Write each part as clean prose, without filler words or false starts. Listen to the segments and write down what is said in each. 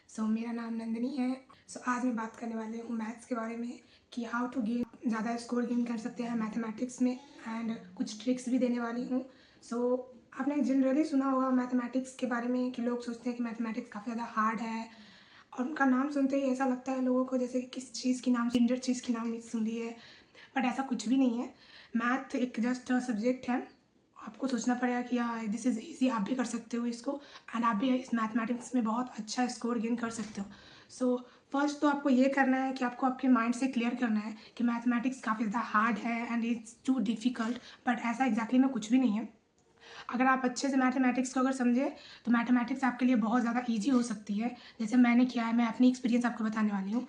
मेरा नाम नंदिनी है। आज मैं बात करने वाली हूँ मैथ्स के बारे में कि हाउ टू गेन ज़्यादा स्कोर गेन कर सकते हैं मैथमेटिक्स में, एंड कुछ ट्रिक्स भी देने वाली हूँ। आपने जनरली सुना होगा मैथमेटिक्स के बारे में कि लोग सोचते हैं कि मैथमेटिक्स काफ़ी ज़्यादा हार्ड है, और उनका नाम सुनते ही ऐसा लगता है लोगों को जैसे कि किस चीज़ की नाम, इंजर चीज़ की नाम सुन ली है। बट ऐसा कुछ भी नहीं है। मैथ एक जस्ट सब्जेक्ट है। आपको सोचना पड़ेगा कि यार दिस इज़ ईज़ी, आप भी कर सकते हो इसको, एंड आप भी इस मैथमेटिक्स में बहुत अच्छा स्कोर गेन कर सकते हो। फर्स्ट तो आपको ये करना है कि आपको आपके माइंड से क्लियर करना है कि मैथमेटिक्स काफ़ी ज़्यादा हार्ड है and it's too difficult, but ऐसा एग्जैक्टली में कुछ भी नहीं है। अगर आप अच्छे से मैथमेटिक्स को अगर समझे तो मैथमेटिक्स आपके लिए बहुत ज़्यादा ईजी हो सकती है, जैसे मैंने किया है। मैं अपनी एक्सपीरियंस आपको बताने वाली हूँ।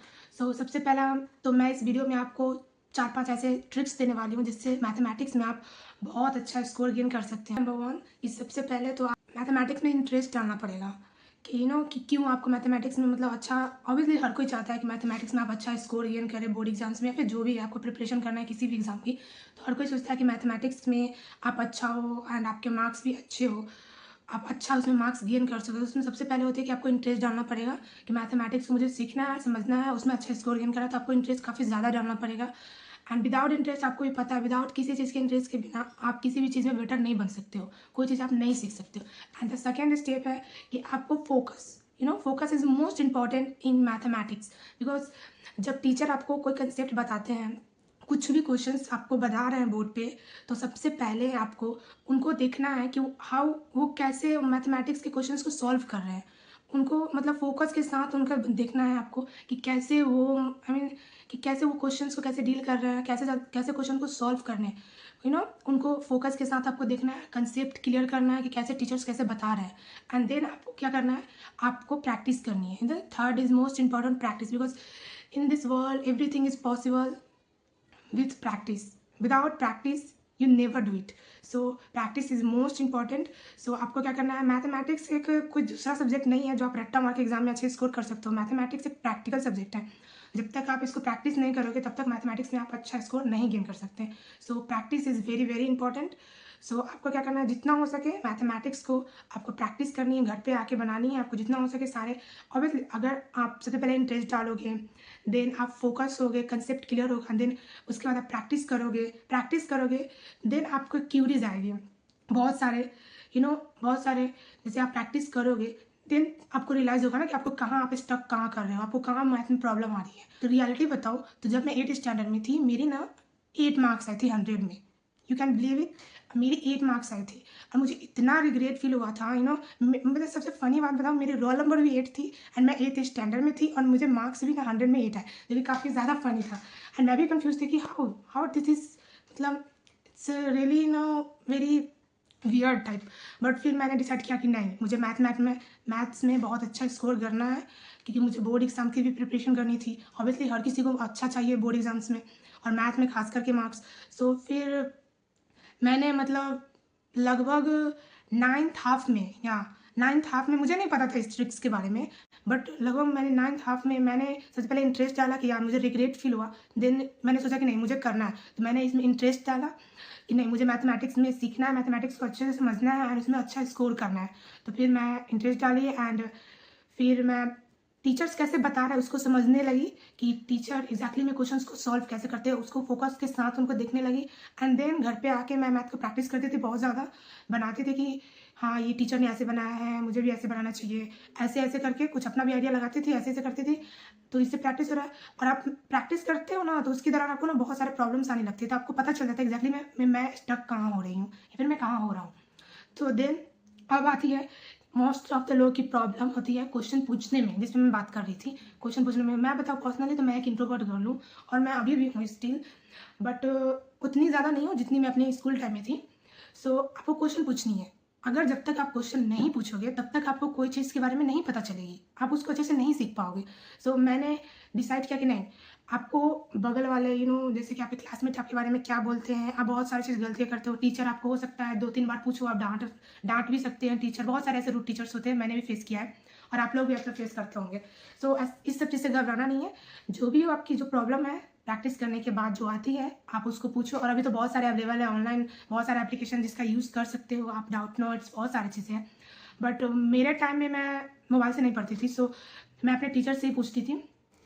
सबसे पहला तो मैं इस वीडियो में आपको 4-5 ऐसे ट्रिक्स देने वाली हूँ जिससे मैथमेटिक्स में आप बहुत अच्छा स्कोर गेन कर सकते हैं। नंबर 1, इस सबसे पहले तो आप मैथमेटिक्स में इंटरेस्ट डालना पड़ेगा कि कि क्यों आपको मैथमेटिक्स में मतलब अच्छा। ऑब्वियसली हर कोई चाहता है कि मैथमेटिक्स में आप अच्छा स्कोर गेन करें बोर्ड एग्जाम्स में, या फिर जो भी आपको प्रिपरेशन करना है किसी भी एग्ज़ाम की। तो हर कोई सोचता है कि मैथमेटिक्स में आप अच्छा हो एंड आपके मार्क्स भी अच्छे हो, आप अच्छा उसमें मार्क्स गेन कर सको। उसमें सबसे पहले होती है कि आपको इंटरेस्ट डालना पड़ेगा कि मैथमेटिक्स को मुझे सीखना है, समझना है, उसमें अच्छा स्कोर गेन करना है। तो आपको इंटरेस्ट काफ़ी ज़्यादा डालना पड़ेगा। एंड विदाउट इंटरेस्ट, आपको भी पता है, विदाउट किसी चीज़ के इंटरेस्ट के बिना आप किसी भी चीज़ में बेटर नहीं बन सकते हो, कोई चीज़ आप नहीं सीख सकते हो। एंड द सेकेंड स्टेप है कि आपको focus is most important in mathematics, because जब टीचर आपको कोई कंसेप्ट बताते हैं, कुछ भी क्वेश्चंस आपको बता रहे हैं बोर्ड पे, तो सबसे पहले आपको उनको देखना है कि वो कैसे मैथमेटिक्स के क्वेश्चंस को सॉल्व कर रहे हैं। उनको मतलब फोकस के साथ उनका देखना है आपको कि कैसे वो कि कैसे वो क्वेश्चंस को कैसे डील कर रहे हैं, कैसे क्वेश्चन को सॉल्व करने हैं। उनको फोकस के साथ आपको देखना है, कंसेप्ट क्लियर करना है कि कैसे टीचर्स कैसे बता रहे हैं। एंड देन आपको क्या करना है, आपको प्रैक्टिस करनी है। The third is most important, practice, because in this world everything is possible with practice. Without practice you never do it. Practice is most important. आपको क्या करना है, मैथमेटिक्स एक कोई दूसरा सब्जेक्ट नहीं है जो आप रट्टा मार के एग्जाम में अच्छे स्कोर कर सकते हो। मैथमेटिक्स एक प्रैक्टिकल सब्जेक्ट है। जब तक आप इसको प्रैक्टिस नहीं करोगे तब तक मैथमेटिक्स में आप अच्छा स्कोर नहीं गेन कर सकते। Practice is very very important. आपको क्या करना है, जितना हो सके मैथमेटिक्स को आपको प्रैक्टिस करनी है, घर पे आके बनानी है आपको जितना हो सके सारे। ऑब्वियसली अगर आप सबसे पहले इंटरेस्ट डालोगे, देन आप फोकस होगे, कंसेप्ट क्लियर होगा, देन उसके बाद आप प्रैक्टिस करोगे, देन आपको क्यूरीज आएगी बहुत सारे, बहुत सारे। जैसे आप प्रैक्टिस करोगे, देन आपको रियलाइज़ होगा ना कि आपको कहाँ आप स्टक कहाँ कर रहे हो, आपको कहाँ मैथ में प्रॉब्लम आ रही है। तो रियलिटी बताओ, तो जब मैं 8th स्टैंडर्ड में थी, मेरी ना 8 मार्क्स आई थी 100 में। यू कैन बिलीव इट, मेरी 8 मार्क्स आई थी और मुझे इतना रिग्रेट फील हुआ था। मतलब सबसे फनी बात बताऊँ, मेरी रोल नंबर भी 8 थी एंड मैं 8th स्टैंडर्ड में थी और मुझे मार्क्स भी ना 100 में 8 आए, जो कि काफ़ी ज़्यादा फनी था। एंड मैं भी कंफ्यूज थी कि हाउ दिस इज, मतलब it's really very weird type. But फिर मैंने डिसाइड किया कि नहीं, मुझे मैथ्स में बहुत अच्छा स्कोर करना है, क्योंकि मुझे बोर्ड एग्जाम की भी प्रिपरेशन करनी थी। ऑब्वियसली हर किसी को अच्छा चाहिए बोर्ड एग्जाम्स में, और मैथ में खास करके मार्क्स। फिर मैंने मतलब लगभग 9th हाफ में, या 9th हाफ में, मुझे नहीं पता था इस ट्रिक्स के बारे में, बट लगभग मैंने 9th हाफ में मैंने सबसे पहले इंटरेस्ट डाला कि यार मुझे रिग्रेट फील हुआ। देन मैंने सोचा कि नहीं, मुझे करना है, तो मैंने इसमें इंटरेस्ट डाला कि नहीं, मुझे मैथमेटिक्स में सीखना है, मैथमेटिक्स को अच्छे से समझना है एंड उसमें अच्छा स्कोर करना है। तो फिर मैं इंटरेस्ट डाली एंड फिर मैं टीचर्स कैसे बता रहे हैं उसको समझने लगी कि टीचर एग्जैक्टली में क्वेश्चंस को सॉल्व कैसे करते हैं, उसको फोकस के साथ उनको देखने लगी। एंड देन घर पे आके मैं मैथ को प्रैक्टिस करती थी, बहुत ज़्यादा बनाती थी कि हाँ ये टीचर ने ऐसे बनाया है, मुझे भी ऐसे बनाना चाहिए, ऐसे ऐसे करके कुछ अपना भी आइडिया लगाती थी, ऐसे ऐसे करती थी। तो इससे प्रैक्टिस हो रहा है, और आप प्रैक्टिस करते हो ना, तो उसके दौरान आपको ना बहुत सारे प्रॉब्लम्स आने लगती है, तो आपको पता चल जाता है एग्जैक्टली मैं स्टक कहाँ हो रही हूँ या फिर मैं कहाँ हो रहा हूँ। तो देन अब आती है मोस्ट ऑफ द लोग की प्रॉब्लम होती है क्वेश्चन पूछने में, जिसमें मैं बात कर रही थी। क्वेश्चन पूछने में मैं बताऊँ पर्सनली तो मैं एक इंट्रोवर्ट गर्ल हूँ, और मैं अभी भी हूँ स्टिल, बट उतनी ज़्यादा नहीं हूँ जितनी मैं अपने स्कूल टाइम में थी। आपको क्वेश्चन पूछनी है। अगर जब तक आप क्वेश्चन नहीं पूछोगे तब तक आपको कोई चीज़ के बारे में नहीं पता चलेगी, आप उसको अच्छे से नहीं सीख पाओगे। मैंने डिसाइड किया कि नहीं, आपको बगल वाले जैसे कि आपके क्लासमेट आपके बारे में क्या बोलते हैं, आप बहुत सारी चीज़ गलतियाँ करते हो, टीचर आपको हो सकता है 2-3 बार पूछो, आप डांट भी सकते हैं टीचर, बहुत सारे ऐसे रूड टीचर्स होते हैं, मैंने भी फेस किया है और आप लोग भी अक्सर फेस करते होंगे। इस सब चीज़ से घबराना नहीं है। जो भी आपकी जो प्रॉब्लम है, प्रैक्टिस करने के बाद जो आती है आप उसको पूछो, और अभी तो बहुत सारे अवेलेबल है ऑनलाइन, बहुत सारे एप्लीकेशन जिसका यूज़ कर सकते हो आप, डाउट नोट्स, बहुत सारी चीज़ें हैं। बट मेरे टाइम में मैं मोबाइल से नहीं पढ़ती थी, सो मैं अपने टीचर से ही पूछती थी।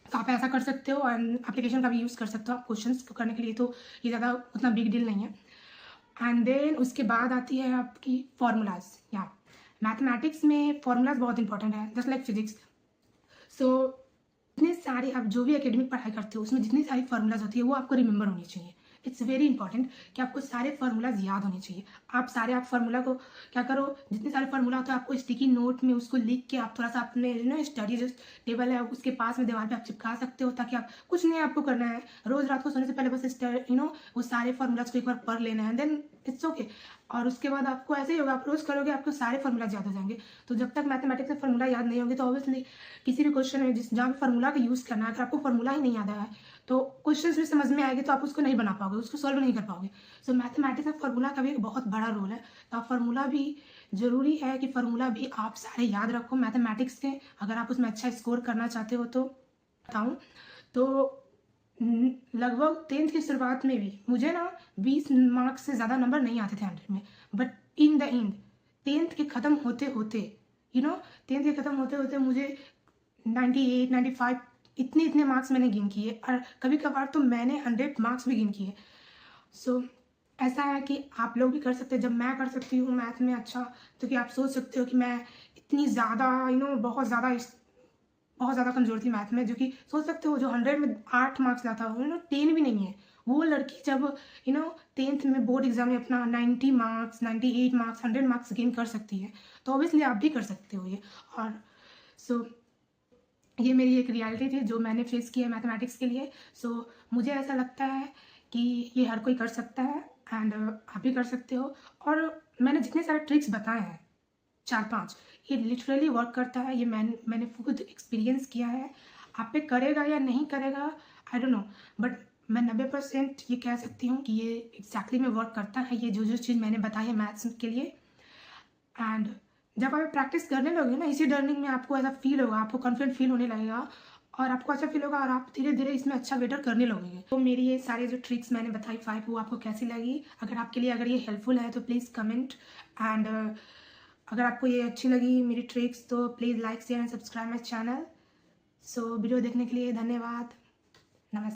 तो आप ऐसा कर सकते हो एंड एप्लीकेशन का भी यूज़ कर सकते हो आप क्वेश्चंस को करने के लिए, तो ये ज़्यादा उतना बिग डील नहीं है। एंड देन उसके बाद आती है आपकी फार्मूलाज। या मैथमेटिक्स में फार्मूलाज बहुत इंपॉर्टेंट है, जस्ट लाइक फिजिक्स। सो इतने सारे आप जो भी एकेडमिक पढ़ाई करते हो उसमें जितनी सारी फार्मूलाज होती है वो आपको रिमेंबर होनी चाहिए। इट्स वेरी इंपॉर्टेंट कि आपको सारे फार्मूलाज याद होने चाहिए। आप फार्मूला को क्या करो, जितने सारे फार्मूला होते हैं आपको स्टिकी नोट में उसको लिख के आप थोड़ा सा अपने स्टडी जो टेबल है उसके पास में दीवार पे आप चिपका सकते हो, ताकि आप कुछ नहीं आपको करना है, रोज रात को सोने से पहले बस वो सारे फार्मूलाज को एक बार पढ़ लेना है, देन इट्स ओके। और उसके बाद आपको ऐसे ही होगा, आप रोज करोगे आपको सारे फार्मूलाज याद हो जाएंगे। तो जब तक मैथमेटिक्स में फार्मूला याद नहीं होंगे तो ऑब्वियसली किसी भी क्वेश्चन में जहाँ भी फार्मूला का यूज़ करना है, अगर आपको फार्मूला ही नहीं याद आया है तो क्वेश्चन भी समझ में आएगी तो आप उसको नहीं बना पाओगे, उसको सॉल्व नहीं कर पाओगे। सो मैथमेटिक्स में फार्मूला का भी एक बहुत बड़ा रोल है। तो आप फार्मूला भी ज़रूरी है कि फार्मूला भी आप सारे याद रखो मैथमेटिक्स के, अगर आप उसमें अच्छा स्कोर करना चाहते हो। तो बताऊँ तो लगभग 10th की शुरुआत में भी मुझे ना 20 मार्क्स से ज़्यादा नंबर नहीं आते थे 100 में, but in the end 10th के ख़त्म होते होते 10th के ख़त्म होते होते मुझे 98 95 इतने मार्क्स मैंने गेन किए, और कभी कभार तो मैंने 100 मार्क्स भी गेन किए। सो ऐसा है कि आप लोग भी कर सकते हैं। जब मैं कर सकती हूँ मैथ में अच्छा, तो कि आप सोच सकते हो कि मैं इतनी ज़्यादा बहुत ज़्यादा कमज़ोर थी मैथ में, जो कि सोच सकते हो जो 100 में 8 मार्क्स लाता हो 10 भी नहीं है, वो लड़की जब 10th में बोर्ड एग्जाम में अपना 90 मार्क्स 98 मार्क्स 100 मार्क्स गेन कर सकती है, तो ऑब्वियसली आप भी कर सकते हो ये। और सो ये मेरी एक रियलिटी थी जो मैंने फेस की है मैथमेटिक्स के लिए। सो मुझे ऐसा लगता है कि ये हर कोई कर सकता है एंड आप भी कर सकते हो। और मैंने जितने सारे ट्रिक्स बताए हैं 4-5, ये लिटरली वर्क करता है, ये मैंने खुद एक्सपीरियंस किया है। आप पे करेगा या नहीं करेगा आई डोंट नो, बट मैं 90% ये कह सकती हूँ कि ये एग्जैक्टली में वर्क करता है, ये जो चीज़ मैंने बताई है मैथ्स के लिए। एंड जब आप प्रैक्टिस करने लगोगे ना इसी लर्निंग में, आपको ऐसा फील होगा, आपको कॉन्फिडेंट फील होने लगेगा और आपको अच्छा फील होगा और आप धीरे धीरे इसमें अच्छा बेटर करने लगोगे। तो मेरी ये सारे जो ट्रिक्स मैंने बताई 5, वो आपको कैसी लगी? अगर आपके लिए अगर ये हेल्पफुल है तो प्लीज़ कमेंट। एंड अगर आपको ये अच्छी लगी मेरी ट्रिक्स तो please like share and subscribe my channel. So video देखने के लिए धन्यवाद। नमस्ते।